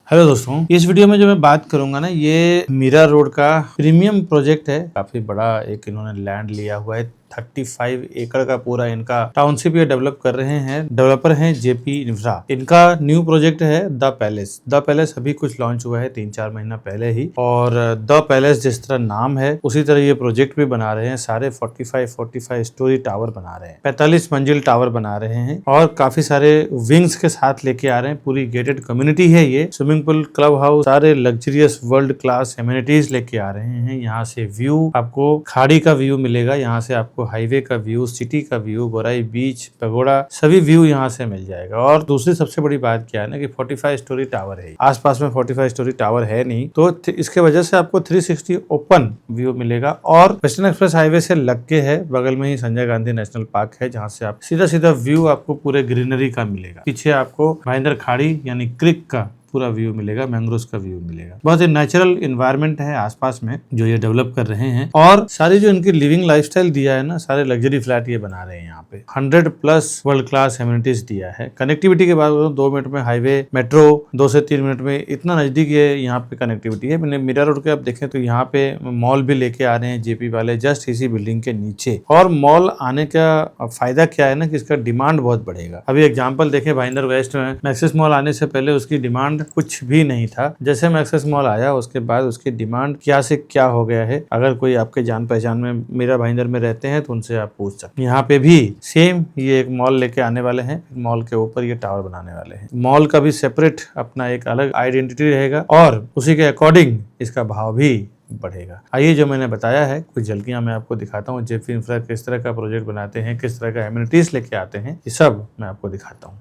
Hello दोस्तों, इस video में जो मैं बात करूंगा ना, ये मीरा रोड का प्रीमियम प्रोजेक्ट है। काफी बड़ा एक इन्होंने लैंड लिया हुआ है। 35 एकड़ का पूरा इनका टाउनशिप ये डेवलप कर रहे हैं। डेवलपर हैं जेपी इंफ्रा। इनका न्यू प्रोजेक्ट है द पैलेस। द पैलेस अभी कुछ लॉन्च हुआ है 3-4 महीना पहले ही। और द पैलेस जिस तरह नाम है उसी तरह ये प्रोजेक्ट भी बना रहे हैं। सारे 45 स्टोरी टावर बना रहे हैं, 45 मंजिल टावर बना रहे हैं और काफी सारे विंग्स के साथ लेके आ रहे हैं। पूरी गेटेड कम्युनिटी है ये। स्विमिंग पूल, क्लब हाउस, सारे लग्जरियस वर्ल्ड क्लास एमिनिटीज लेके आ रहे हैं। यहाँ से व्यू आपको खाड़ी का व्यू मिलेगा, यहाँ से आपको हाईवे का व्यू, सिटी का व्यू, गोराई बीच, पगोड़ा, सभी व्यू यहाँ से मिल जाएगा। और दूसरी सबसे बड़ी बात क्या है ना कि 45 स्टोरी टावर है। आसपास में 45 स्टोरी टावर है नहीं, तो इसके वजह से आपको 360 ओपन व्यू मिलेगा। और वेस्टर्न एक्सप्रेस हाईवे से लग के है, बगल में ही संजय गांधी नेशनल पार्क है, जहाँ से आप सीधा सीधा व्यू आपको पूरे ग्रीनरी का मिलेगा। पीछे आपको महेंद्र खाड़ी यानी क्रिक का पूरा व्यू मिलेगा, मैंग्रोव्स का व्यू मिलेगा। बहुत ही नेचुरल एनवायरनमेंट है आसपास में जो ये डेवलप कर रहे हैं। और सारी जो इनकी लिविंग लाइफस्टाइल दिया है ना, सारे लग्जरी फ्लैट ये बना रहे हैं। यहाँ पे 100+ वर्ल्ड क्लास एमिनिटीज दिया है। कनेक्टिविटी के बाद 2 मिनट में हाईवे, मेट्रो 2 से 3 मिनट में, इतना नजदीक ये यहाँ पे कनेक्टिविटी है। मैंने मीरा रोड के आप देखें तो यहाँ पे मॉल भी लेके आ रहे हैं जेपी वाले, जस्ट इसी बिल्डिंग के नीचे। और मॉल आने का फायदा क्या है ना कि इसका डिमांड बहुत बढ़ेगा। अभी एग्जाम्पल देखें, भाईंदर वेस्ट में मैक्सिस मॉल आने से पहले उसकी डिमांड कुछ भी नहीं था। जैसे मैक्सिस मॉल आया उसके बाद उसकी डिमांड क्या से क्या हो गया है। अगर कोई आपके जान पहचान में मीरा भाईंदर में रहते हैं तो उनसे आप पूछ सकते हैं। यहाँ पे भी सेम ये एक मॉल लेके आने वाले हैं। मॉल के ऊपर ये टावर बनाने वाले हैं। मॉल का भी सेपरेट अपना एक अलग आइडेंटिटी रहेगा और उसी के अकॉर्डिंग इसका भाव भी बढ़ेगा। आइए, जो मैंने बताया है कुछ झलकियां मैं आपको दिखाता हूँ। जेपी इंफ्रा किस तरह का प्रोजेक्ट बनाते हैं, किस तरह का एमिनिटीज लेके आते हैं, ये सब मैं आपको दिखाता हूँ।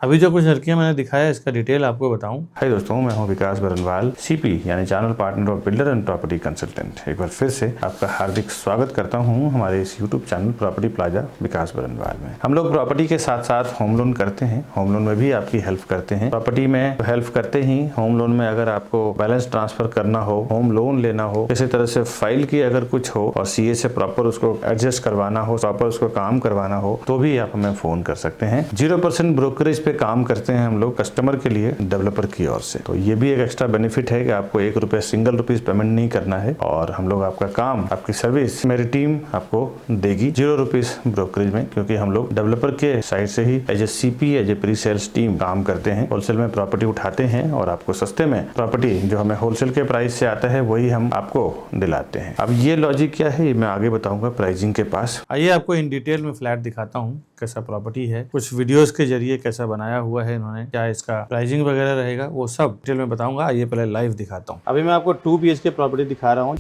अभी जो कुछ लड़कियां मैंने दिखाया इसका डिटेल आपको बताऊं। हाय दोस्तों, मैं हूं विकास बरनवाल, सीपी यानी channel partner of builder and property consultant. एक बार फिर से आपका हार्दिक स्वागत करता हूं हमारे इस यूट्यूब चैनल प्रॉपर्टी प्लाजा विकास बरनवाल में। हम लोग प्रॉपर्टी के साथ साथ होम लोन करते हैं। होम लोन में भी आपकी हेल्प करते हैं। प्रॉपर्टी में हेल्प करते ही होम लोन में अगर आपको बैलेंस ट्रांसफर करना हो, होम लोन लेना हो, किसी तरह से फाइल की अगर कुछ हो और सीए से प्रॉपर उसको एडजस्ट करवाना हो, प्रॉपर उसको काम करवाना हो, तो भी आप हमें फोन कर सकते हैं। 0% ब्रोकरेज पे काम करते हैं हम लोग कस्टमर के लिए डेवलपर की ओर से। तो ये भी एक एक्स्ट्रा बेनिफिट है कि आपको सिंगल रुपीस पेमेंट नहीं करना है और हम लोग आपका काम, आपकी सर्विस मेरी टीम आपको देगी 0 रुपीस ब्रोकरेज में, क्योंकि हम लोग डेवलपर के साइड से ही as a CP, as a presales team काम करते हैं। होलसेल में प्रॉपर्टी उठाते हैं और आपको सस्ते में प्रॉपर्टी जो हमें होलसेल के प्राइस से आता है वही हम आपको दिलाते हैं। अब ये लॉजिक क्या है मैं आगे बताऊंगा प्राइसिंग के पास। आइए आपको इन डिटेल में फ्लैट दिखाता हूँ कैसा प्रॉपर्टी है, कुछ वीडियोस के जरिए कैसा बनाया हुआ है इन्होंने, क्या इसका प्राइसिंग वगैरह रहेगा, वो सब डिटेल में बताऊंगा। आइए पहले लाइव दिखाता हूँ। अभी मैं आपको 2 BHK प्रॉपर्टी दिखा रहा हूँ।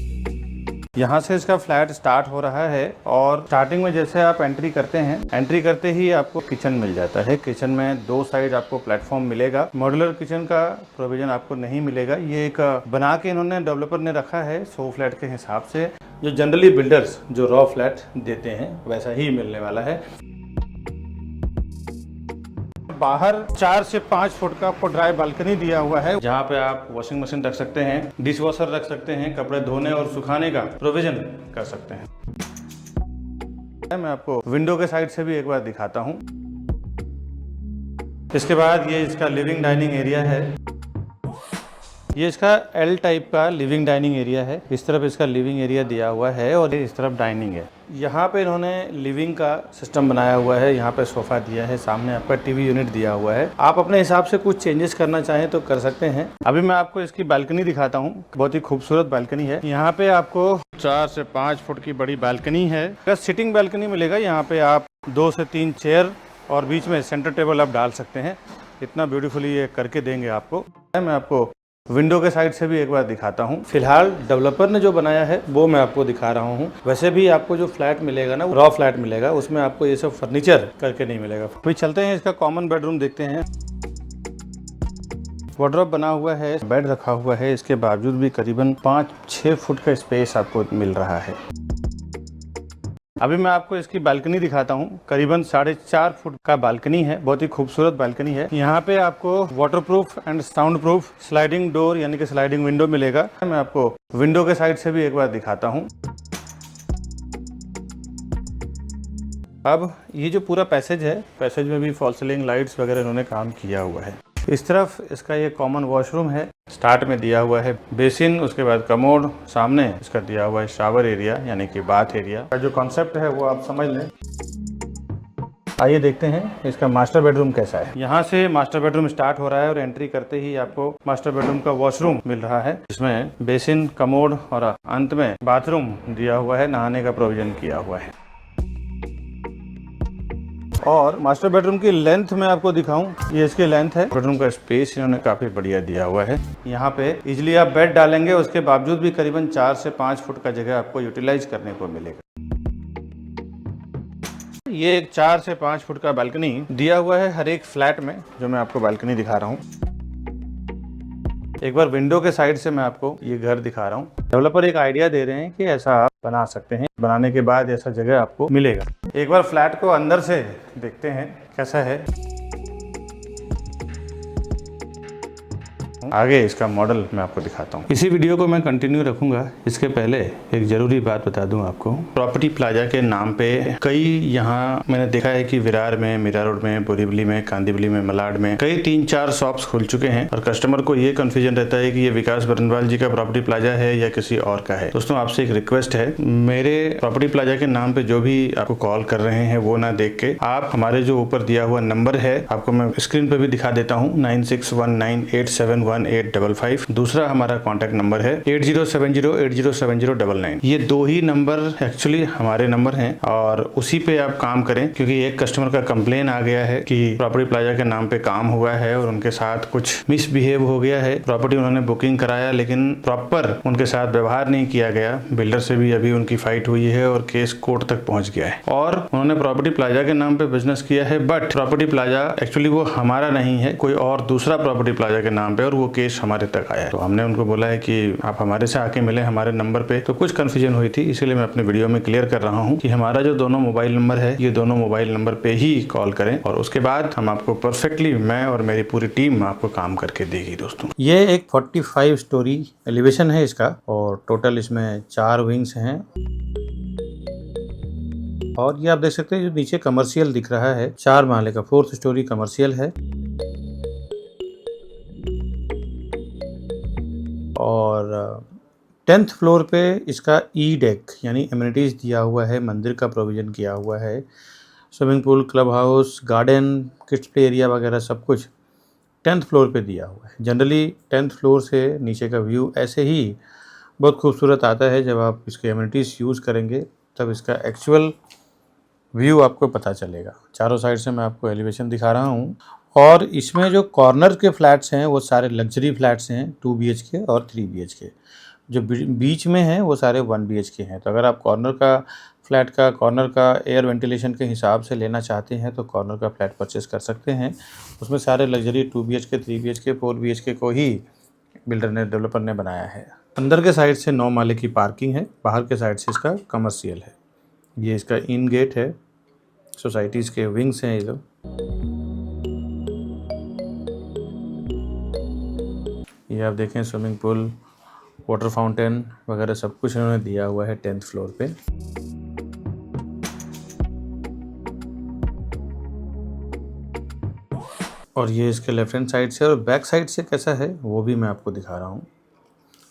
यहाँ से इसका फ्लैट स्टार्ट हो रहा है और स्टार्टिंग में जैसे आप एंट्री करते हैं, एंट्री करते ही आपको किचन मिल जाता है। किचन में 2 साइड आपको प्लेटफॉर्म मिलेगा। मॉड्यूलर किचन का प्रोविजन आपको नहीं मिलेगा। ये एक बना के इन्होंने डेवलपर ने रखा है 100 फ्लैट के हिसाब से। जो जनरली बिल्डर्स जो रॉ फ्लैट देते हैं वैसा ही मिलने वाला है। बाहर 4 से 5 फुट का आपको ड्राई बालकनी दिया हुआ है, जहाँ पे आप वॉशिंग मशीन रख सकते हैं, डिश वॉशर रख सकते हैं, कपड़े धोने और सुखाने का प्रोविजन कर सकते हैं। मैं आपको विंडो के साइड से भी एक बार दिखाता हूँ। इसके बाद ये इसका लिविंग डाइनिंग एरिया है। ये इसका L टाइप का लिविंग डाइनिंग एरिया है। इस तरफ इसका लिविंग एरिया दिया हुआ है और इस तरफ डाइनिंग है। यहाँ पे इन्होंने लिविंग का सिस्टम बनाया हुआ है। यहाँ पे सोफा दिया है, सामने आपका टीवी यूनिट दिया हुआ है। आप अपने हिसाब से कुछ चेंजेस करना चाहें तो कर सकते हैं। अभी मैं आपको इसकी बालकनी दिखाता हूँ। बहुत ही खूबसूरत बालकनी है। यहाँ पे आपको 4 से 5 फुट की बड़ी बालकनी है। सिटिंग बालकनी मिलेगा। यहाँ पे आप 2 से 3 चेयर और बीच में सेंटर टेबल आप डाल सकते हैं। इतना ब्यूटीफुली ये करके देंगे आपको। मैं आपको विंडो के साइड से भी एक बार दिखाता हूँ। फिलहाल डेवलपर ने जो बनाया है वो मैं आपको दिखा रहा हूँ। वैसे भी आपको जो फ्लैट मिलेगा ना, रॉ फ्लैट मिलेगा, उसमें आपको ये सब फर्नीचर करके नहीं मिलेगा। फिर चलते हैं इसका कॉमन बेडरूम देखते हैं। वार्डरोब बना हुआ है, बेड रखा हुआ है, इसके बावजूद भी करीबन 5-6 फुट का स्पेस आपको मिल रहा है। अभी मैं आपको इसकी बालकनी दिखाता हूँ। करीबन 4.5 फुट का बालकनी है, बहुत ही खूबसूरत बालकनी है। यहाँ पे आपको waterproof and sound proof sliding door यानी कि स्लाइडिंग विंडो मिलेगा। मैं आपको विंडो के साइड से भी एक बार दिखाता हूँ। अब ये जो पूरा पैसेज है, पैसेज में भी फॉल सीलिंग लाइट्स वगैरह इन्होंने काम किया हुआ है। इस तरफ इसका ये कॉमन वॉशरूम है, स्टार्ट में दिया हुआ है बेसिन, उसके बाद कमोड, सामने इसका दिया हुआ है शावर एरिया यानी कि बाथ एरिया का जो कॉन्सेप्ट है वो आप समझ लें। आइए देखते हैं इसका मास्टर बेडरूम कैसा है। यहाँ से मास्टर बेडरूम स्टार्ट हो रहा है और एंट्री करते ही आपको मास्टर बेडरूम का वॉशरूम मिल रहा है, जिसमें बेसिन, कमोड और अंत में बाथरूम दिया हुआ है, नहाने का प्रोविजन किया हुआ है। और मास्टर बेडरूम की लेंथ में आपको दिखाऊं, ये इसकी लेंथ है। बेडरूम का स्पेस इन्होंने काफी बढ़िया दिया हुआ है। यहाँ पे इजिली आप बेड डालेंगे, उसके बावजूद भी करीबन 4 से 5 फुट का जगह आपको यूटिलाइज करने को मिलेगा। ये एक 4 से 5 फुट का बालकनी दिया हुआ है हर एक फ्लैट में, जो मैं आपको बालकनी दिखा रहा हूँ। एक बार विंडो के साइड से मैं आपको ये घर दिखा रहा हूँ। डेवलपर एक आइडिया दे रहे हैं कि ऐसा आप बना सकते हैं, बनाने के बाद ऐसा जगह आपको मिलेगा। एक बार फ्लैट को अंदर से देखते हैं कैसा है। आगे इसका मॉडल मैं आपको दिखाता हूँ। इसी वीडियो को मैं कंटिन्यू रखूंगा। इसके पहले एक जरूरी बात बता दूं आपको, प्रॉपर्टी प्लाजा के नाम पे कई यहाँ मैंने देखा है कि विरार में, मीरा रोड में, बोरीवली में, कांदिवली में, मलाड में कई 3-4 शॉप्स खुल चुके हैं और कस्टमर को ये कंफ्यूजन रहता है कि ये विकास बरनवाल जी का प्रॉपर्टी प्लाजा है या किसी और का है। दोस्तों आपसे एक रिक्वेस्ट है, मेरे प्रॉपर्टी प्लाजा के नाम पे जो भी आपको कॉल कर रहे हैं वो ना देख के आप हमारे जो ऊपर दिया हुआ नंबर है, आपको मैं स्क्रीन पे भी दिखा देता हूँ, 9619871855। दूसरा हमारा कॉन्टैक्ट नंबर है 8070807099। ये 2 ही नंबर एक्चुअली हमारे नंबर हैं और उसी पे आप काम करें, क्योंकि एक कस्टमर का कंप्लेन आ गया है कि प्रॉपर्टी प्लाजा के नाम पे काम हुआ है और उनके साथ कुछ मिसबिहेव हो गया है। प्रॉपर्टी उन्होंने बुकिंग कराया लेकिन प्रॉपर उनके साथ व्यवहार नहीं किया गया। बिल्डर से भी अभी उनकी फाइट हुई है और केस कोर्ट तक पहुंच गया है और उन्होंने प्रॉपर्टी प्लाजा के नाम पे बिजनेस किया है, बट प्रॉपर्टी प्लाजा एक्चुअली वो हमारा नहीं है, कोई और दूसरा प्रॉपर्टी प्लाजा के नाम पे, और वो केस हमारे तक आया है। तो हमने उनको बोला है कि आप हमारे से आके मिले हमारे नंबर पे। तो कुछ कंफ्यूजन हुई थी, इसीलिए मैं अपने वीडियो में क्लियर कर रहा हूँ कि हमारा जो दोनों मोबाइल नंबर है, ये दोनों मोबाइल नंबर पे ही कॉल करें और उसके बाद हम आपको परफेक्टली, मैं और मेरी पूरी टीम आपको काम करके देगी। दोस्तों ये एक 45 स्टोरी एलिवेशन है इसका और टोटल इसमें 4 विंग्स हैं और ये आप देख सकते हैं जो नीचे कमर्शियल दिख रहा है, 4 माले का 4th स्टोरी कमर्शियल है। और 10th फ्लोर पे इसका ई डेक यानी एमिनिटीज दिया हुआ है, मंदिर का प्रोविजन किया हुआ है, swimming pool, club house, garden, kids play area वगैरह सब कुछ 10th फ्लोर पे दिया हुआ है। जनरली 10th फ्लोर से नीचे का व्यू ऐसे ही बहुत खूबसूरत आता है। जब आप इसके एमिनिटीज़ यूज़ करेंगे तब इसका एक्चुअल व्यू आपको पता चलेगा। चारों साइड से मैं आपको एलिवेशन दिखा रहा हूँ और इसमें जो कॉर्नर के फ्लैट्स हैं वो सारे लग्जरी फ्लैट्स हैं, 2 BHK और 3 BHK। जो बीच में हैं वो सारे 1 BHK हैं। तो अगर आप कॉर्नर का फ्लैट का, कॉर्नर का एयर वेंटिलेशन के हिसाब से लेना चाहते हैं तो कॉर्नर का फ्लैट परचेस कर सकते हैं। उसमें सारे लग्जरी 2 BHK, 3 BHK, 4 BHK को ही बिल्डर ने, डेवलपर ने बनाया है। अंदर के साइड से 9 माले की पार्किंग है, बाहर के साइड से इसका कमर्शियल है। ये इसका इन गेट है, सोसाइटीज़ के विंग्स हैं ये लोग। ये आप देखें स्विमिंग पूल, वाटर फाउंटेन वगैरह सब कुछ इन्होंने दिया हुआ है 10th फ्लोर पे। और ये इसके लेफ्ट हैंड साइड से और बैक साइड से कैसा है वो भी मैं आपको दिखा रहा हूँ।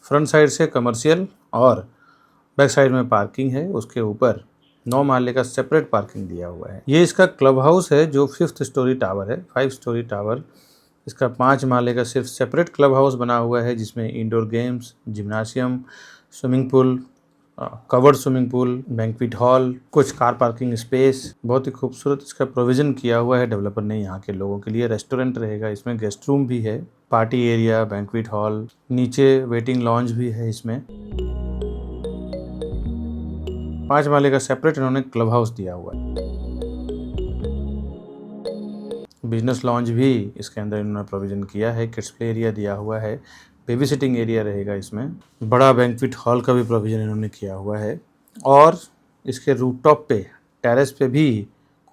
फ्रंट साइड से कमर्शियल और बैक साइड में पार्किंग है। उसके ऊपर 9 माले का सेपरेट पार्किंग दिया हुआ है। ये इसका क्लब हाउस है जो 5th स्टोरी टावर है, 5 स्टोरी टावर। इसका 5 माले का सिर्फ सेपरेट क्लब हाउस बना हुआ है जिसमें indoor games, gymnasium, swimming pool, covered swimming pool, banquet hall, कुछ कार पार्किंग स्पेस, बहुत ही खूबसूरत इसका प्रोविज़न किया हुआ है डेवलपर ने यहाँ के लोगों के लिए। रेस्टोरेंट रहेगा इसमें, गेस्ट रूम भी है, पार्टी एरिया, बैंक्वेट हॉल, नीचे वेटिंग लॉन्ज भी है इसमें। 5 माले का सेपरेट इन्होंने क्लब हाउस दिया हुआ है। बिजनेस लॉन्च भी इसके अंदर इन्होंने प्रोविज़न किया है, किड्स प्ले एरिया दिया हुआ है, बेबी सिटिंग एरिया रहेगा इसमें, बड़ा बैंक्वेट हॉल का भी प्रोविज़न इन्होंने किया हुआ है और इसके रूफटॉप पे, टेरेस पे भी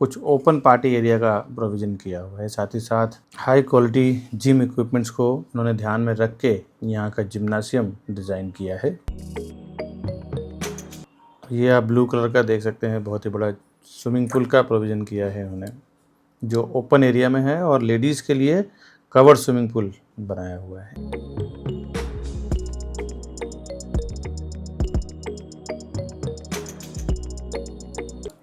कुछ ओपन पार्टी एरिया का प्रोविज़न किया हुआ है। साथ ही साथ हाई क्वालिटी जिम इक्विपमेंट्स को उन्होंने ध्यान में रख के यहाँ का जिम्नासियम डिज़ाइन किया है। ये आप ब्लू कलर का देख सकते हैं, बहुत ही बड़ा स्विमिंग पूल का प्रोविज़न किया है उन्होंने, जो ओपन एरिया में है और लेडीज़ के लिए कवर्ड स्विमिंग पूल बनाया हुआ है।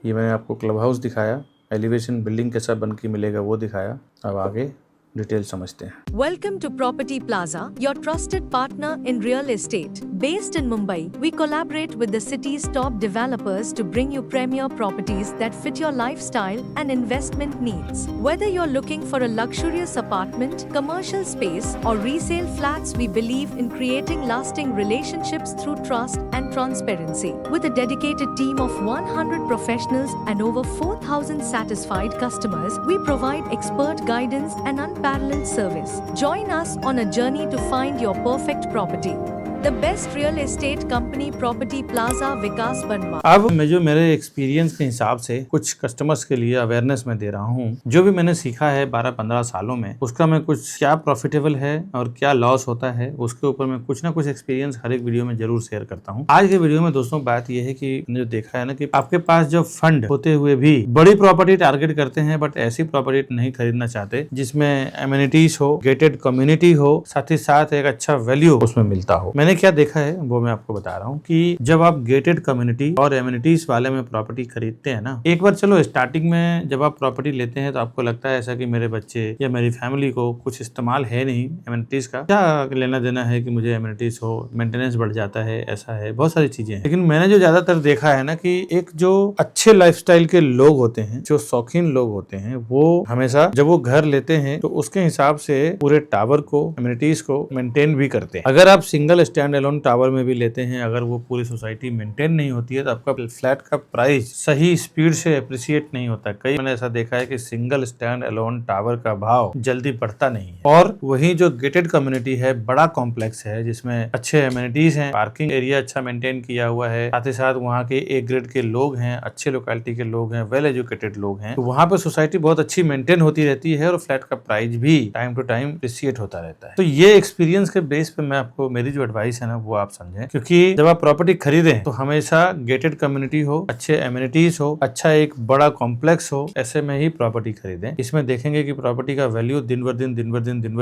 ये मैंने आपको क्लब हाउस दिखाया, एलिवेशन बिल्डिंग कैसा बन के मिलेगा वो दिखाया। अब आगे डिटेल समझते हैं। Welcome to Property Plaza, your trusted partner in real estate. Based in Mumbai, we collaborate with the city's top developers to bring you premier properties that fit your lifestyle and investment needs. Whether you're looking for a luxurious apartment, commercial space, or resale flats, we believe in creating lasting relationships through trust and transparency. With a dedicated team of 100 professionals and over 4,000 satisfied customers, we provide expert guidance and unparalleled service. Join us on a journey to find your perfect property. The best real estate company, Property Plaza, विकास बनवा। अब मैं जो मेरे experience के हिसाब से कुछ customers के लिए अवेयरनेस में दे रहा हूँ, जो भी मैंने सीखा है 12-15 सालों में, उसका मैं कुछ क्या प्रॉफिटेबल है और क्या लॉस होता है, उसके ऊपर मैं कुछ ना कुछ एक्सपीरियंस हर एक वीडियो में जरूर शेयर करता हूँ। आज के वीडियो में दोस्तों बात यह है कि मैंने जो देखा है ना कि आपके पास जो फंड होते हुए भी बड़ी प्रॉपर्टी टारगेट करते हैं, बट ऐसी प्रॉपर्टी नहीं खरीदना चाहते जिसमें एमिनिटीज हो, गेटेड कम्युनिटी हो, साथ ही साथ एक अच्छा वैल्यू उसमें मिलता हो। मैंने क्या देखा है वो मैं आपको बता रहा हूँ कि जब आप गेटेड कम्युनिटी और एमिनिटीज वाले में प्रॉपर्टी खरीदते हैं ना, एक बार चलो स्टार्टिंग में जब आप प्रॉपर्टी लेते हैं तो आपको लगता है ऐसा कि मेरे बच्चे या मेरी फैमिली को कुछ इस्तेमाल है नहीं एमिनिटीज का, क्या लेना देना है कि मुझे एमिनिटीज हो, मेंटेनेंस बढ़ जाता है, ऐसा है, बहुत सारी चीजें हैं। लेकिन मैंने जो ज्यादातर देखा है ना कि एक जो अच्छे लाइफस्टाइल के लोग होते हैं, जो शौकीन लोग होते हैं, वो हमेशा जब वो घर लेते हैं तो उसके हिसाब से पूरे टावर को, एमिनिटीज को मेंटेन भी करते हैं। अगर आप सिंगल स्टैंड एलोन टावर में भी लेते हैं, अगर वो पूरी सोसाइटी मेंटेन नहीं होती है तो आपका फ्लैट का प्राइस सही स्पीड से अप्रिशिएट नहीं होता। कई मैंने ऐसा देखा है कि सिंगल स्टैंड एलोन टावर का भाव जल्दी बढ़ता नहीं है। और वही जो गेटेड कम्युनिटी है, बड़ा कॉम्प्लेक्स है जिसमें अच्छे एमिनिटीज हैं, पार्किंग एरिया अच्छा मेंटेन किया हुआ है, साथ ही साथ वहाँ के ए ग्रेड के लोग हैं, अच्छे लोकेलिटी के लोग हैं, वेल एजुकेटेड लोग हैं, तो वहाँ पे सोसाइटी बहुत अच्छी मेंटेन होती रहती है और फ्लैट का प्राइस भी टाइम टू टाइम अप्रिशिएट होता रहता है। तो ये एक्सपीरियंस के बेस पे मैं आपको, मेरी जो एडवाइस है ना वो आप समझें, क्योंकि जब आप प्रॉपर्टी खरीदें तो हमेशा गेटेड कम्युनिटी हो, अच्छे एमिनिटीज हो, अच्छा एक बड़ा कॉम्प्लेक्स हो, ऐसे में ही प्रॉपर्टी खरीदें। इसमें देखेंगे कि प्रॉपर्टी का वैल्यू दिन ब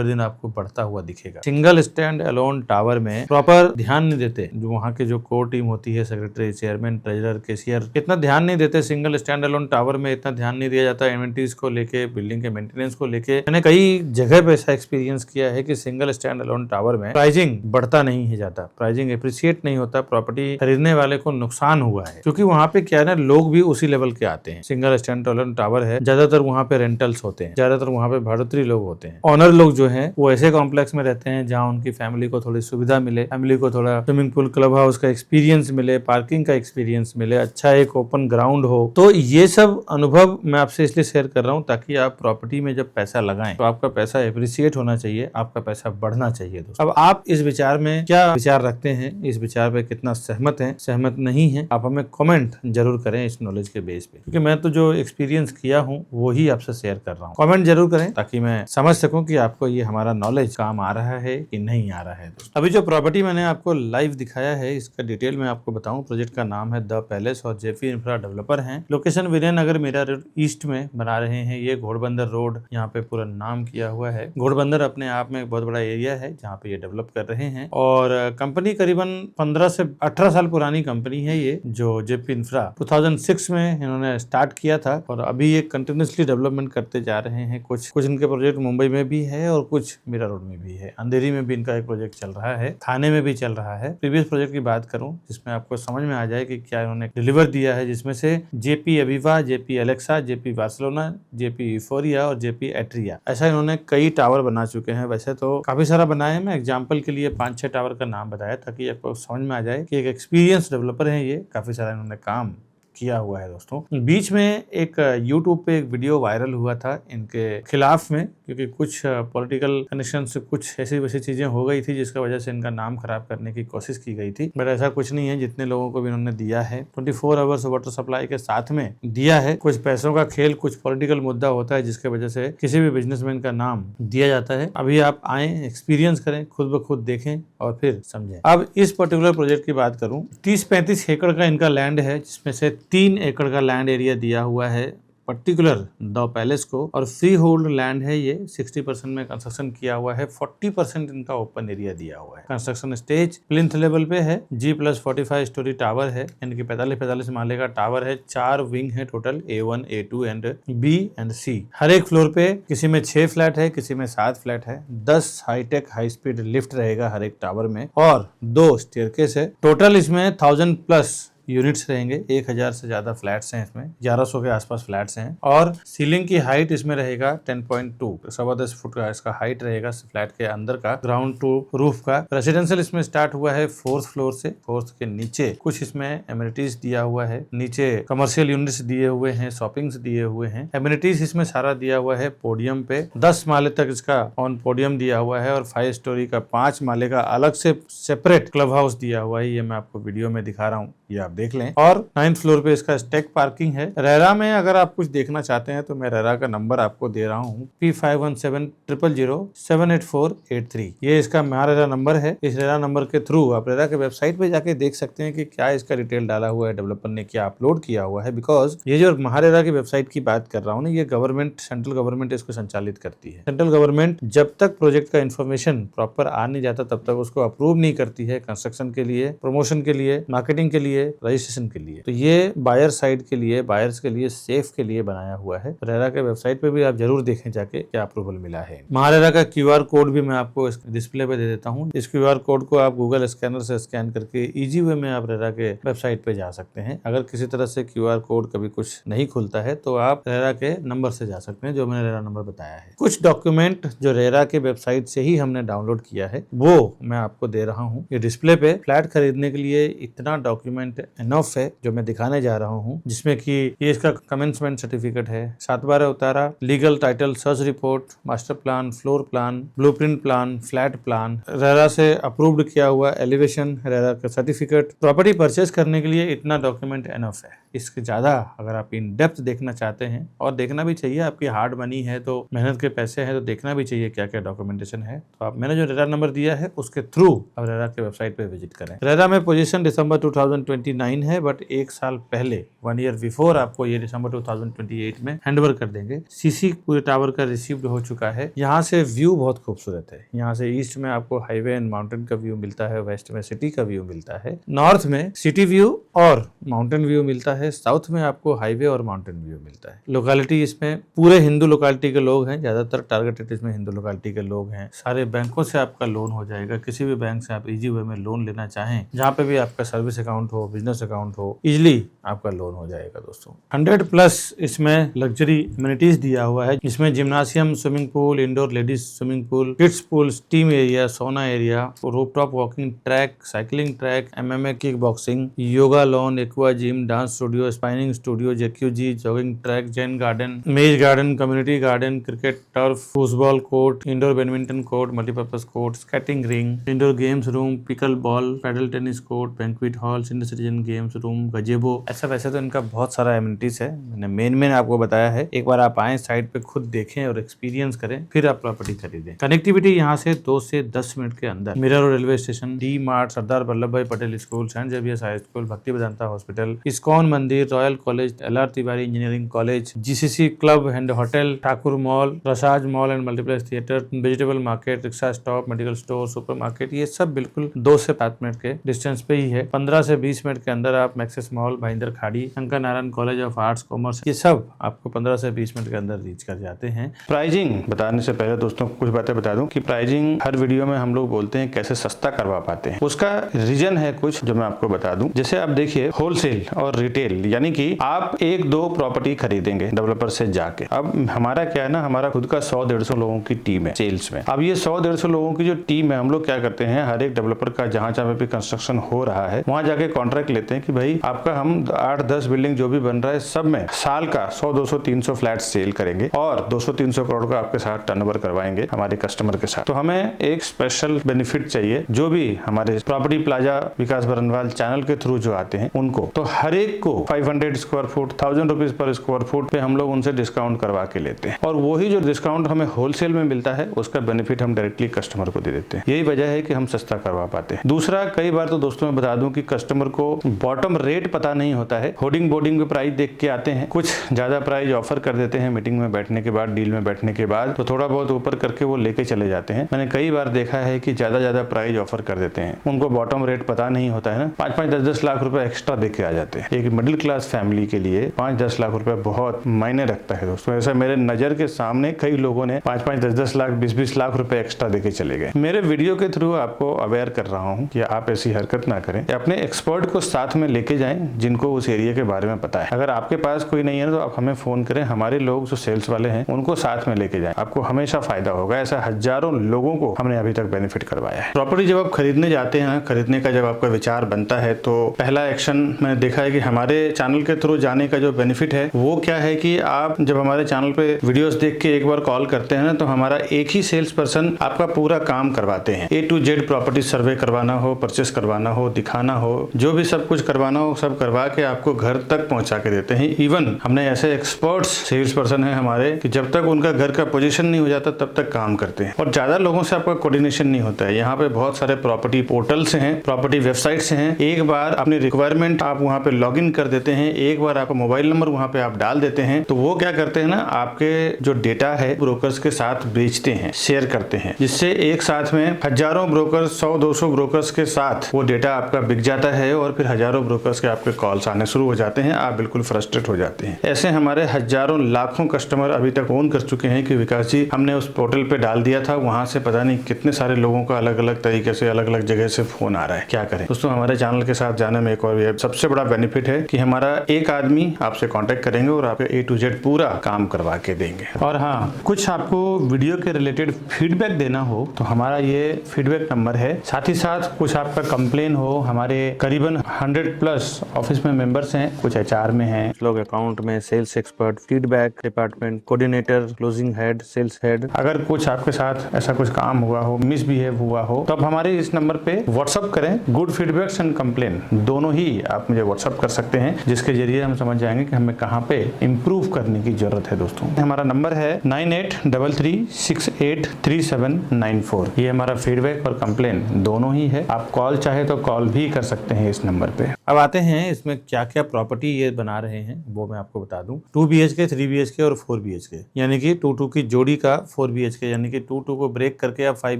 दिन आपको बढ़ता हुआ दिखेगा। सिंगल स्टैंड एलोन टावर में प्रॉपर ध्यान नहीं देते, जो वहाँ के जो कोर टीम होती है, सेक्रेटरी, चेयरमैन, ट्रेजरर, कैशियर, इतना ध्यान नहीं देते। सिंगल स्टैंड एलोन टावर में इतना ध्यान नहीं दिया जाता एमिनिटीज को लेके, बिल्डिंग के मेंटेनेंस को लेके। मैंने कई जगह पे ऐसा एक्सपीरियंस किया है कि सिंगल स्टैंड एलोन टावर में प्राइसिंग बढ़ता नहीं है, ज्यादा प्राइसिंग अप्रिशिएट नहीं होता, प्रॉपर्टी खरीदने वाले को नुकसान हुआ है। क्योंकि वहाँ पे क्या है ना, लोग भी उसी लेवल के आते हैं। सिंगल स्टैंड एलोन टावर है, ज्यादातर वहाँ पे रेंटल्स होते हैं, ज्यादातर वहाँ पे भाड़ोत्री लोग होते हैं। ऑनर लोग जो हैं वो ऐसे कॉम्प्लेक्स में रहते हैं जहाँ उनकी फैमिली को थोड़ी सुविधा मिले, फैमिली को थोड़ा स्विमिंग पूल, क्लब हाउस का एक्सपीरियंस मिले, पार्किंग का एक्सपीरियंस मिले, अच्छा एक ओपन ग्राउंड हो। तो ये सब अनुभव मैं आपसे इसलिए शेयर कर रहा हूँ ताकि आप प्रॉपर्टी में जब पैसा लगाएं तो आपका पैसा एप्रिशिएट होना चाहिए, आपका पैसा बढ़ना चाहिए। दोस्तों, अब आप इस विचार में क्या विचार रखते हैं, इस विचार पे कितना सहमत हैं, सहमत नहीं है, आप हमें कमेंट जरूर करें इस नॉलेज के बेस पे, क्योंकि मैं तो जो एक्सपीरियंस किया हूँ वो ही आपसे शेयर कर रहा हूँ। कमेंट जरूर करें ताकि मैं समझ सकूं कि आपको ये हमारा नॉलेज काम आ रहा है कि नहीं आ रहा है। अभी जो प्रॉपर्टी मैंने आपको लाइव दिखाया है, इसका डिटेल में आपको बताऊं। प्रोजेक्ट का नाम है द पैलेस और जेपी इंफ्रा डेवलपर हैं। Location Vijaynagar Mira Road East में बना रहे हैं। ये घोड़बंदर रोड यहाँ पे पूरा नाम किया हुआ है। घोड़बंदर अपने आप में एक बहुत बड़ा एरिया है जहाँ पे ये डेवलप कर रहे हैं और कंपनी करीबन 15 से 18 साल पुरानी कंपनी है ये, जो जेपी इंफ्रा 2006 में इन्होंने स्टार्ट किया था और अभी ये कंटिन्यूसली डेवलपमेंट करते जा रहे हैं। कुछ इनके प्रोजेक्ट मुंबई में भी है और कुछ मीरा रोड में भी है। अंधेरी में भी इनका एक प्रोजेक्ट चल रहा है, थाने में भी चल रहा है। प्रीवियस प्रोजेक्ट की बात करूं जिसमें आपको समझ में आ जाए कि क्या इन्होंने डिलीवर दिया है, जिसमें से JP Aviva, JP Alexa, JP Barcelona, JP euphoria और जेपी एट्रिया, ऐसा इन्होंने कई टावर बना चुके हैं। वैसे तो काफी सारा बनाए हैं, मैं एग्जाम्पल के लिए 5-6 टावर का नाम बताया ताकि आपको समझ में आ जाए कि एक एक्सपीरियंस डेवलपर है ये, काफी सारा इन्होंने काम किया हुआ है दोस्तों। बीच में एक यूट्यूब पे एक वीडियो वायरल हुआ था इनके खिलाफ में, क्योंकि कुछ पॉलिटिकल कनेक्शन से कुछ ऐसी वैसी चीजें हो गई थी जिसका वजह से इनका नाम खराब करने की कोशिश की गई थी। बट ऐसा कुछ नहीं है, जितने लोगों को भी इन्होंने दिया है 24 आवर्स वाटर सप्लाई के साथ में दिया है। कुछ पैसों का खेल, कुछ पॉलिटिकल मुद्दा होता है जिसके वजह से किसी भी बिजनेसमैन का नाम दिया जाता है। अभी आप आए, एक्सपीरियंस करें, खुद ब खुद देखें और फिर समझें। अब इस पर्टिकुलर प्रोजेक्ट की बात करूं, 30-35 एकड़ का इनका लैंड है, जिसमें से 3 एकड़ का लैंड एरिया दिया हुआ है पर्टिकुलर द पैलेस को, और फ्री होल्ड लैंड है ये। 60% में कंस्ट्रक्शन किया हुआ है, 40% इनका ओपन एरिया दिया हुआ है। कंस्ट्रक्शन स्टेज प्लिंथ लेवल पे है, G+45 स्टोरी टावर है, यानी कि 45 माले का टावर है। 4 विंग है total, A1, A2 and B and C। हर एक फ्लोर पे किसी में 6 फ्लैट है, किसी में 7 फ्लैट है। 10 हाईटेक हाई स्पीड लिफ्ट रहेगा हर एक टावर में, और 2 स्टेयरकेस है। टोटल इसमें 1000+ यूनिट्स रहेंगे। 1000 से ज्यादा फ्लैट्स हैं इसमें, 1100 के आसपास फ्लैट्स हैं। और सीलिंग की हाइट इसमें रहेगा 10.2, 10.25 फुट का इसका हाइट रहेगा फ्लैट के अंदर का, ग्राउंड टू रूफ का। रेसिडेंशियल इसमें स्टार्ट हुआ है 4th फ्लोर से। 4th के नीचे कुछ इसमें एमिनिटीज दिया हुआ है, नीचे कमर्शियल यूनिट्स दिए हुए हैं, शॉपिंग्स दिए हुए हैं। एमिनिटीज इसमें सारा दिया हुआ है पोडियम पे। 10 माले तक इसका ऑन पोडियम दिया हुआ है, और 5 स्टोरी का 5 माले का अलग से सेपरेट क्लब हाउस दिया हुआ है। ये मैं आपको वीडियो में दिखा रहा हूँ, ये आप देख लें। और 9th फ्लोर पे इसका स्टेक पार्किंग है। रेरा में अगर आप कुछ देखना चाहते हैं तो मैं रेरा का नंबर आपको दे रहा हूँ, P517000078483। ये इसका महारेरा नंबर है। इस रेरा नंबर के थ्रू आप रेरा के वेबसाइट पे जाके देख सकते हैं कि क्या इसका डिटेल डाला हुआ है, डेवलपर ने क्या अपलोड किया हुआ है। बिकॉज ये जो महारेरा की वेबसाइट की बात कर रहा हूँ ना, ये गवर्नमेंट, सेंट्रल गवर्नमेंट इसको संचालित करती है। सेंट्रल गवर्नमेंट जब तक प्रोजेक्ट का इन्फॉर्मेशन प्रॉपर आ नहीं जाता तब तक उसको अप्रूव नहीं करती है, कंस्ट्रक्शन के लिए, प्रमोशन के लिए, मार्केटिंग के लिए, रजिस्ट्रेशन के लिए। तो ये बायर साइड के लिए, बायर्स के लिए, सेफ के लिए बनाया हुआ है। रेरा के वेबसाइट पे भी आप जरूर देखें जाके क्या अप्रूवल मिला है। महारेरा का QR कोड भी मैं आपको इस डिस्प्ले पे दे देता हूँ। इस QR कोड को आप गूगल स्कैनर से स्कैन करके इजी वे में आप रेरा के वेबसाइट पे जा सकते हैं। अगर किसी तरह से QR कोड कभी कुछ नहीं खुलता है तो आप रेरा के नंबर से जा सकते हैं, जो मैंने रेरा नंबर बताया है। कुछ डॉक्यूमेंट जो रेरा के वेबसाइट से ही हमने डाउनलोड किया है वो मैं आपको दे रहा हूँ। ये डिस्प्ले पे फ्लैट खरीदने के लिए इतना डॉक्यूमेंट एनफ है जो मैं दिखाने जा रहा हूँ, जिसमें कि ये इसका कमेंसमेंट सर्टिफिकेट है, 7/12 उतारा, legal title, search report, master plan, floor plan, blueprint plan, flat plan, RERA से अप्रूव्ड किया हुआ एलिवेशन, रेरा का सर्टिफिकेट। प्रॉपर्टी परचेज करने के लिए इतना डॉक्यूमेंट एनफ है। इसके ज्यादा अगर आप इन डेप्थ देखना चाहते हैं, और देखना भी चाहिए, आपकी हार्ड मनी है तो, मेहनत के पैसे हैं तो देखना भी चाहिए क्या क्या डॉक्यूमेंटेशन है, तो आप मैंने जो रेरा नंबर दिया है उसके थ्रू आप रेरा के वेबसाइट पे विजिट करें। रेरा में पोजीशन दिसंबर 2029 है, बट 1 साल पहले, 1 ईयर बिफोर आपको ये दिसंबर 2028 में हैंडओवर कर देंगे। सीसी पूरे टावर का रिसीव्ड हो चुका है। यहाँ से व्यू बहुत खूबसूरत है। यहाँ से ईस्ट में आपको हाईवे एंड माउंटेन का व्यू मिलता है, वेस्ट में सिटी का व्यू मिलता है, नॉर्थ में सिटी व्यू और माउंटेन व्यू मिलता है, साउथ में आपको हाईवे और माउंटेन व्यू मिलता है। लोकेलिटी इसमें पूरे हिंदू लोकेलिटी के लोग हैं, ज्यादातर टारगेटेड इसमें हिंदू लोकेलिटी के लोग हैं। सारे बैंकों से आपका लोन हो जाएगा, किसी भी बैंक से आप इजी वे में लोन लेना चाहें, जहाँ पे भी आपका सर्विस अकाउंट हो, बिजनेस अकाउंट हो, इजिली आपका लोन हो जाएगा दोस्तों। 100+ इसमें लग्जरी एमिनिटीज दिया हुआ है, जिसमें gymnasium, swimming pool, indoor ladies swimming pool, kids pool, steam area, sauna area, rooftop walking track, cycling track, MMA kick boxing, yoga lawn, aqua gym, dance studio, spinning studio, jacuzzi, jogging track, zen garden, maze garden, community garden, cricket turf, football court, indoor badminton court, multipurpose court, skating rink, indoor games room, pickleball, paddle tennis court, banquet hall, senior citizen games room, gazebo. ऐसा वैसे तो इनका बहुत सारा amenities है, मैंने main आपको बताया है। एक बार आप आए, साइट पे खुद देखें और एक्सपीरियंस करें, फिर आप प्रॉपर्टी खरीदें। कनेक्टिविटी यहाँ से 2 से 10 मिनट के अंदर Mira road railway station, D mart, Sardar Vallabh Bhai Patel school, saint Xavier's high school, Bhakti Vedanta hospital, ISKCON Mandir, royal college, LR Tiwari engineering college, GCC club and hotel, Thakur mall, Prasad mall and multiplex theatre, vegetable market, rickshaw stop, medical store, supermarket, ये सब बिल्कुल 2 से 5 minute के distance पे ही है। 15 से 20 minute के अंदर आप मैक्सिस मॉल, भाईंदर खाड़ी, Shankar Narayan college of arts commerce, ये सब आपको 15 से 20 मिनट के अंदर रीच कर जाते हैं। प्राइजिंग बताने से पहले दोस्तों कुछ बातें बता दूं कि प्राइजिंग हर वीडियो में हम लोग बोलते हैं कैसे सस्ता करवा पाते हैं, उसका रीजन है कुछ जो मैं आपको बता दूं। जैसे आप देखिए होलसेल और रिटेल, यानी कि आप 1-2 प्रॉपर्टी खरीदेंगे डेवलपर से जाके। अब हमारा क्या है ना, हमारा खुद का 100-150 लोगों की टीम है सेल्स में। अब ये 100-150 लोगों की जो टीम है, हम लोग क्या करते हैं, हर एक डेवलपर का जहां पे भी कंस्ट्रक्शन हो रहा है वहां जाके कॉन्ट्रैक्ट लेते हैं कि भाई आपका हम 8-10 बिल्डिंग जो भी बन रहा है सब में साल का 100-200-300 फ्लैट सेल करेंगे और 200-300 करोड़ का आपके साथ टर्नओवर करवाएंगे हमारे कस्टमर के साथ। तो हमें एक स्पेशल बेनिफिट चाहिए, जो भी हमारे प्रॉपर्टी प्लाजा विकास बरनवाल चैनल के थ्रू जो आते हैं उनको, तो हर एक को 500 square foot 1000 rupees per square foot पे हम लोग उनसे डिस्काउंट करवा के लेते हैं और वही जो डिस्काउंट हमें होलसेल में मिलता है उसका बेनिफिट हम डायरेक्टली कस्टमर को दे देते हैं। यही वजह है कि हम सस्ता करवा पाते हैं। दूसरा, कई बार तो दोस्तों मैं बता दूं कि कस्टमर को बॉटम रेट पता नहीं होता है, होर्डिंग बोर्डिंग पे प्राइस देख के आते हैं, कुछ ज्यादा प्राइस ऑफर कर देते हैं मीटिंग में बैठने के बाद, डील में बैठने के बाद, तो थोड़ा बहुत ऊपर करके वो लेके चले जाते हैं। मैंने कई बार देखा है कि ज्यादा प्राइस ऑफर कर देते हैं, उनको बॉटम रेट पता नहीं होता है ना, 5-5, 10-10 लाख रुपए एक्स्ट्रा दे के आ जाते हैं। एक मिडिल क्लास फैमिली के लिए 5-10 लाख रुपए बहुत मायने रखता है दोस्तों। ऐसा मेरे नजर के सामने कई लोगों ने 5-5, 10-10 लाख, 20-20 लाख रुपए एक्स्ट्रा देके चले गए। मेरे वीडियो के थ्रू आपको अवेयर कर रहा हूँ कि आप ऐसी हरकत ना करें, अपने एक्सपर्ट को साथ में लेके जाएं जिनको उस एरिया के बारे में पता है। अगर आपके पास कोई नहीं है तो आप हमें फोन करें, हमारे लोग जो सेल्स वाले हैं उनको साथ में लेके जाएं, आपको हमेशा फायदा होगा। ऐसा हजारों लोगों को हमने अभी तक बेनिफिट करवाया है। प्रॉपर्टी जब आप खरीदने जाते हैं, खरीदने का जब आपका विचार बनता है, तो पहला एक्शन मैंने देखा है कि हमारे चैनल के थ्रू जाने का जो बेनिफिट है वो क्या है कि आप जब हमारे चैनल पे वीडियोस देख के एक बार कॉल करते हैं ना, तो हमारा एक ही सेल्स पर्सन आपका पूरा काम करवाते हैं। A to Z प्रॉपर्टी सर्वे करवाना हो, परचेस करवाना हो, दिखाना हो, जो भी सब कुछ करवाना हो सब करवा के आपको घर तक पहुंचा के देते हैं। इवन हमने ऐसे एक्सपर्ट्स सेल्स पर्सन है हमारे कि जब तक उनका घर का पोजीशन नहीं हो जाता तब तक काम करते हैं और ज्यादा लोगों से आपका कोऑर्डिनेशन नहीं होता है। यहाँ पे बहुत सारे प्रॉपर्टी पोर्टल्स हैं, प्रॉपर्टी वेबसाइट्स हैं। एक बार अपनी रिक्वायरमेंट आप वहाँ पे लॉग इन कर देते हैं, एक बार आपका मोबाइल नंबर वहाँ पे आप डाल देते हैं, तो वो क्या करते हैं ना, आपके जो डेटा है ब्रोकर्स के साथ बेचते हैं, शेयर करते हैं, जिससे एक साथ में हजारों ब्रोकर्स, 100-200 ब्रोकर्स के साथ वो डेटा आपका बिक जाता है और फिर हजारों ब्रोकर्स के आपके कॉल्स आने शुरू हो जाते हैं। आप बिल्कुल फ्रस्ट्रेट हो जाते हैं। ऐसे हमारे हजारों लाखों कस्टमर अभी तक फोन कर चुके हैं कि विकास जी हमने उस पोर्टल पे डाल दिया था, वहां से पता नहीं कितने सारे लोगों का अलग अलग तरीके से अलग अलग जगह से फोन आ रहा है, क्या करें। दोस्तों हमारे चैनल के साथ जाने में एक और ये सबसे बड़ा बेनिफिट है कि हमारा एक आदमी आपसे कांटेक्ट करेंगे और आपके A to Z पूरा काम करवा के देंगे। और हाँ, कुछ आपको वीडियो के रिलेटेड फीडबैक देना हो तो हमारा ये फीडबैक नंबर है। साथ ही साथ कुछ आपका कंप्लेन हो, हमारे करीबन 100+ ऑफिस में मेंबर्स हैं, कुछ HR में हैं, लोग अकाउंट में, sales expert, feedback department, coordinator, closing head, sales head, अगर कुछ आपके साथ ऐसा कुछ काम हुआ हो, मिसबिहेव हुआ हो, तो आप हमारे इस नंबर पे व्हाट्सअप करें। गुड फीडबैक्स एंड कंप्लेन दोनों ही आप मुझे व्हाट्सअप कर सकते हैं, जिसके जरिए हम समझ जाएंगे कि हमें कहाँ पे इंप्रूव करने की जरूरत है। दोस्तों हमारा नंबर है 9833683794। ये हमारा फीडबैक और कंप्लेन दोनों ही है। आप कॉल चाहे तो कॉल भी कर सकते हैं इस नंबर पे। अब आते हैं इसमें क्या क्या प्रॉपर्टी ये बना रहे हैं वो मैं आपको बता दूं। 2 BHK, 3 BHK और 4 BHK, यानी कि 2-2 की जोड़ी का 4 BHK, यानी कि 2-2 को ब्रेक करके आप 5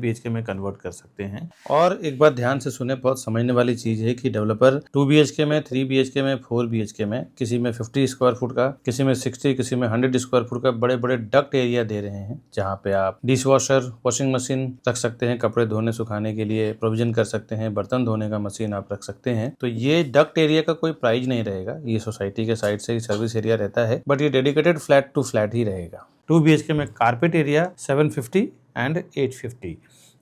BHK में कन्वर्ट कर सकते हैं। और एक बात ध्यान से सुने, बहुत समझने वाली चीज है कि डेवलपर 2 BHK में, 3 BHK में, 4 BHK में, किसी में 50 स्क्वायर फुट का, किसी में 60, किसी में 100 स्क्वायर फुट का बड़े बड़े डक्ट एरिया दे रहे हैं, जहाँ पे आप डिश वॉशर, वॉशिंग मशीन रख सकते हैं, कपड़े धोने सुखाने के लिए प्रोविजन कर सकते हैं, बर्तन धोने का मशीन आप रख सकते हैं। तो ये डक्ट एरिया का कोई प्राइस नहीं रहेगा, ये सोसाइटी के साइड से ही सर्विस एरिया रहता है, बट ये डेडिकेटेड फ्लैट टू फ्लैट ही रहेगा। 2 BHK में कारपेट एरिया 750 एंड 850।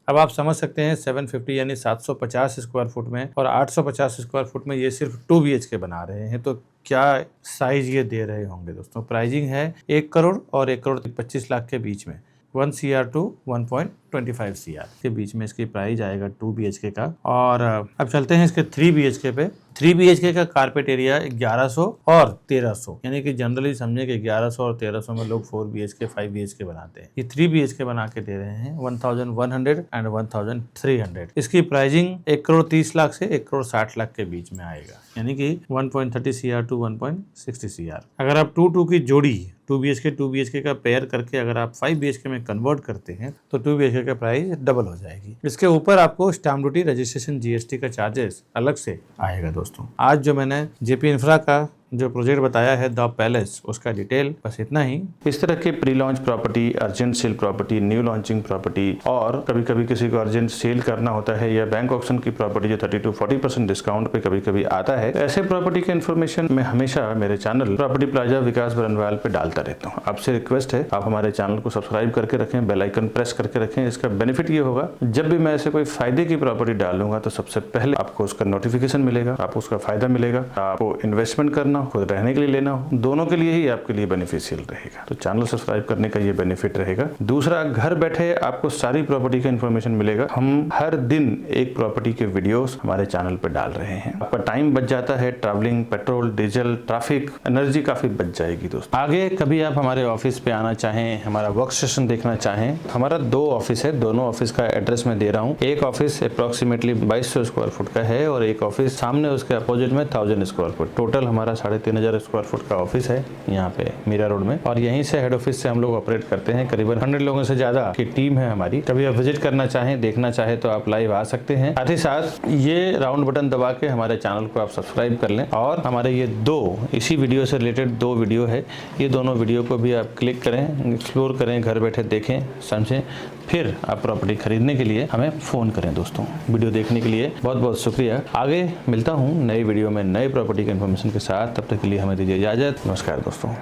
अब आप समझ सकते हैं 750 यानी 750 स्क्वायर फुट में और 850 स्क्वायर फुट में ये सिर्फ 2 BHK बना रहे हैं, तो क्या साइज ये दे रहे होंगे। दोस्तों प्राइसिंग है 1 करोड़ और 1 करोड़ 25 लाख के बीच में, 1 CR to 1.25 CR के बीच में इसकी प्राइस आएगा 2 BHK का। और अब चलते हैं इसके 3 BHK पे। 3 BHK का कारपेट एरिया 1100 और 1300, यानी कि जनरली समझे कि 1100 और 1300 में लोग 4 BHK, 5 BHK बनाते हैं। ये 3 BHK बना के दे रहे हैं 1100 एंड 1300। इसकी प्राइसिंग 1 करोड़ 30 लाख से 1 करोड़ 60 लाख के बीच में आएगा, यानी कि 1.30 CR to 1.60 CR। अगर आप 2-2 की जोड़ी 2 BHK का पेयर करके अगर आप 5 BHK में कन्वर्ट करते हैं तो 2 BHK का प्राइस डबल हो जाएगी। इसके ऊपर आपको स्टैम्प ड्यूटी, रजिस्ट्रेशन, GST का चार्जेस अलग से आएगा। दोस्तों आज जो मैंने JP इंफ्रा का जो प्रोजेक्ट बताया है द पैलेस, उसका डिटेल बस इतना ही। इस तरह के pre launch property, urgent sale property, new launching property और कभी कभी किसी को अर्जेंट सेल करना होता है या बैंक ऑक्शन की प्रॉपर्टी जो 30 to 40% डिस्काउंट पे कभी कभी आता है, ऐसे प्रॉपर्टी के इन्फॉर्मेशन मैं हमेशा मेरे चैनल प्रॉपर्टी प्लाजा विकास बरनवाल पे डालता रहता हूँ। आपसे रिक्वेस्ट है आप हमारे चैनल को सब्सक्राइब करके रखें, बेल आइकन प्रेस करके रखें। इसका बेनिफिट ये होगा जब भी मैं ऐसे कोई फायदे की प्रॉपर्टी डालूंगा तो सबसे पहले आपको उसका नोटिफिकेशन मिलेगा, आपको उसका फायदा मिलेगा। आपको इन्वेस्टमेंट करना हो, खुद रहने के लिए लेना हो, दोनों के लिए ही आपके लिए बेनिफिशियल रहेगा। तो चैनल सब्सक्राइब करने का ये बेनिफिट रहेगा। दूसरा, घर बैठे आपको सारी प्रॉपर्टी का इन्फॉर्मेशन मिलेगा। हम हर दिन एक प्रॉपर्टी के वीडियोस हमारे चैनल पर डाल रहे हैं। आपका टाइम बच जाता है, travelling, petrol, diesel, traffic, energy काफी बच जाएगी दोस्तों। आगे कभी आप हमारे ऑफिस पे आना चाहें, हमारा वर्क सेशन देखना चाहें, हमारा 2 ऑफिस है। दोनों ऑफिस का एड्रेस मैं दे रहा हूँ। एक ऑफिस अप्रोक्सीमेटली 2200 स्क्वायर फुट का है और एक ऑफिस सामने उसके अपोजिट में 1000 स्क्वायर फुट। टोटल हमारा 3500 स्क्वायर फुट का ऑफिस है यहाँ पे मीरा रोड में, और यहीं से हेड ऑफिस से हम लोग ऑपरेट करते हैं। करीबन 100 लोगों से ज्यादा की टीम है हमारी। कभी आप विजिट करना चाहें, देखना चाहें तो आप लाइव आ सकते हैं। साथ ही साथ ये राउंड बटन दबा के हमारे चैनल को आप सब्सक्राइब कर लें, और हमारे ये 2 इसी वीडियो से रिलेटेड 2 वीडियो है, ये दोनों वीडियो को भी आप क्लिक करें, एक्सप्लोर करें, घर बैठे देखें, समझें, फिर आप प्रॉपर्टी खरीदने के लिए हमें फ़ोन करें। दोस्तों, वीडियो देखने के लिए बहुत बहुत शुक्रिया। आगे मिलता हूँ नई वीडियो में नए प्रॉपर्टी के इन्फॉर्मेशन के साथ। तब तक के लिए हमें दीजिए इजाज़त। नमस्कार दोस्तों।